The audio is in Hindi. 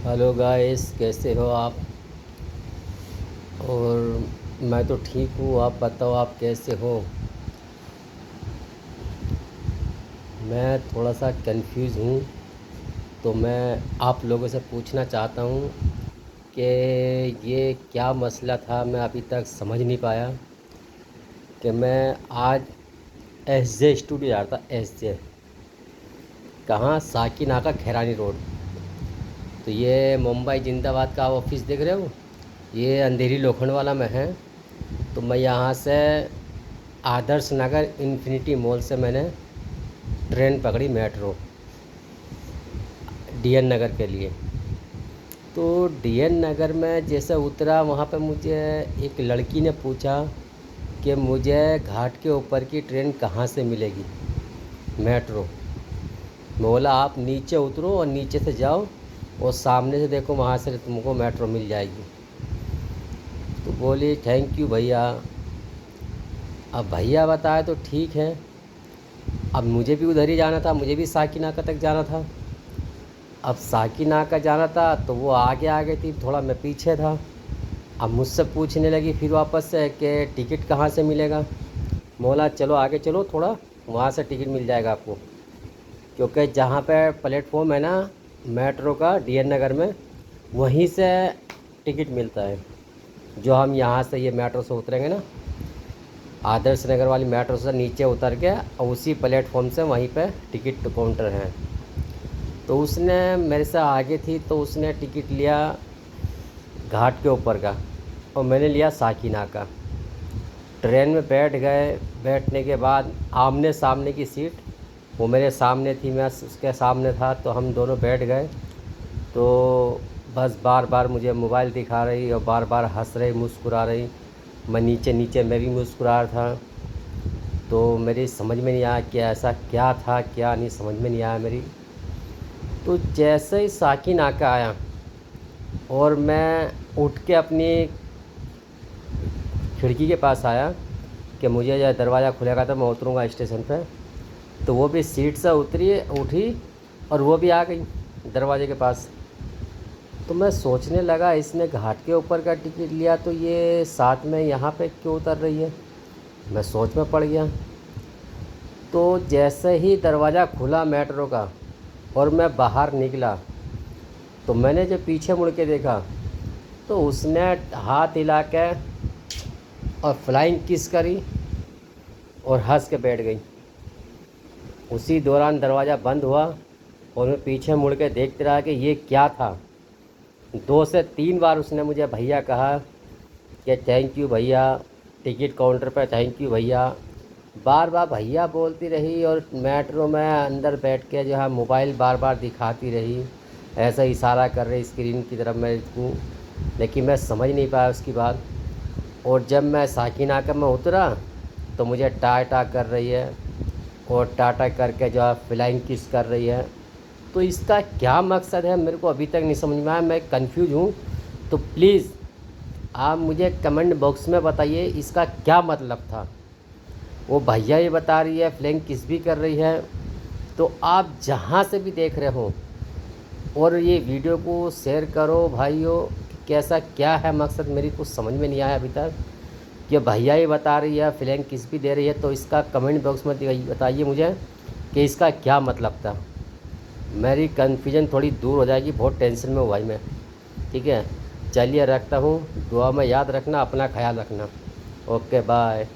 हेलो गाइस, कैसे हो आप। और मैं तो ठीक हूँ, आप बताओ आप कैसे हो। मैं थोड़ा सा कंफ्यूज हूँ, तो मैं आप लोगों से पूछना चाहता हूँ कि ये क्या मसला था, मैं अभी तक समझ नहीं पाया। कि मैं आज एस जे स्टूडियो जा रहा था। एस जे कहाँ, साकीनाका खैरानी रोड। तो ये मुंबई जिंदाबाद का ऑफिस देख रहे हो, ये अंधेरी लोखंड वाला में है। तो मैं यहाँ से आदर्श नगर इन्फिनिटी मॉल से मैंने ट्रेन पकड़ी, मेट्रो, डीएन नगर के लिए। तो डीएन नगर में जैसे उतरा, वहाँ पे मुझे एक लड़की ने पूछा कि मुझे घाट के ऊपर की ट्रेन कहाँ से मिलेगी, मेट्रो। मैं बोला आप नीचे उतरो और नीचे से जाओ और सामने से देखो, वहाँ से तुमको मेट्रो मिल जाएगी। तो बोली थैंक यू भैया। अब भैया बताए तो ठीक है, अब मुझे भी उधर ही जाना था, मुझे भी साकीनाका तक जाना था। अब साकीनाका जाना था तो वो आगे आ गई थी, थोड़ा मैं पीछे था। अब मुझसे पूछने लगी फिर वापस से कि टिकट कहाँ से मिलेगा। बोला चलो आगे चलो थोड़ा, वहाँ से टिकट मिल जाएगा आपको। क्योंकि जहाँ पे प्लेटफॉर्म है ना मेट्रो का डीएन नगर में, वहीं से टिकट मिलता है। जो हम यहाँ से ये मेट्रो से उतरेंगे ना, आदर्श नगर वाली मेट्रो से नीचे उतर के, और उसी प्लेटफॉर्म से वहीं पे टिकट काउंटर है। तो उसने मेरे से आगे थी, तो उसने टिकट लिया घाट के ऊपर का, और मैंने लिया साकीनाका। ट्रेन में बैठ गए। बैठने के बाद आमने सामने की सीट, वो मेरे सामने थी, मैं उसके सामने था, तो हम दोनों बैठ गए। तो बस बार बार मुझे मोबाइल दिखा रही और बार बार हंस रही, मुस्कुरा रही। मैं नीचे नीचे मैं भी मुस्कुरा रहा था। तो मेरी समझ में नहीं आया कि ऐसा क्या था, क्या नहीं समझ में नहीं आया मेरी। तो जैसे ही साकीनाका आया और मैं उठ के अपनी खिड़की के पास आया कि मुझे जो दरवाज़ा खुलेगा तो मैं उतरूँगा स्टेशन पे, तो वो भी सीट से उठी और वो भी आ गई दरवाजे के पास। तो मैं सोचने लगा, इसने घाट के ऊपर का टिकट लिया तो ये साथ में यहाँ पे क्यों उतर रही है। मैं सोच में पड़ गया। तो जैसे ही दरवाज़ा खुला मेट्रो का और मैं बाहर निकला, तो मैंने जब पीछे मुड़ के देखा, तो उसने हाथ हिला के और फ्लाइंग किस करी और हंस के बैठ गई। उसी दौरान दरवाज़ा बंद हुआ और मैं पीछे मुड़ के देखते रहा कि ये क्या था। 2 से 3 बार उसने मुझे भैया कहा कि थैंक यू भैया, टिकट काउंटर पर थैंक यू भैया। बार बार भैया बोलती रही और मेट्रो में अंदर बैठ के जो है मोबाइल बार बार दिखाती रही, ऐसा इशारा कर रही स्क्रीन की तरफ मेरे को। लेकिन मैं समझ नहीं पाया उसकी बात। और जब मैं साकीनाका में उतरा तो मुझे टाटा कर रही है, और टाटा करके जो है फ्लाइंग किस कर रही है। तो इसका क्या मकसद है मेरे को अभी तक नहीं समझ में आया, मैं कंफ्यूज हूँ। तो प्लीज़ आप मुझे कमेंट बॉक्स में बताइए इसका क्या मतलब था। वो भैया ये बता रही है, फ्लाइंग किस भी कर रही है। तो आप जहाँ से भी देख रहे हो, और ये वीडियो को शेयर करो भाइयों, कि कैसा क्या है मकसद, मेरी कुछ समझ में नहीं आया अभी तक। कि भैया ये बता रही है, फ्लैंक किस भी दे रही है, तो इसका कमेंट बॉक्स में बताइए मुझे कि इसका क्या मतलब था। मेरी कन्फ्यूजन थोड़ी दूर हो जाएगी, बहुत टेंशन में हूँ भाई मैं। ठीक है, चलिए रखता हूँ, दुआ में याद रखना, अपना ख्याल रखना। Okay bye.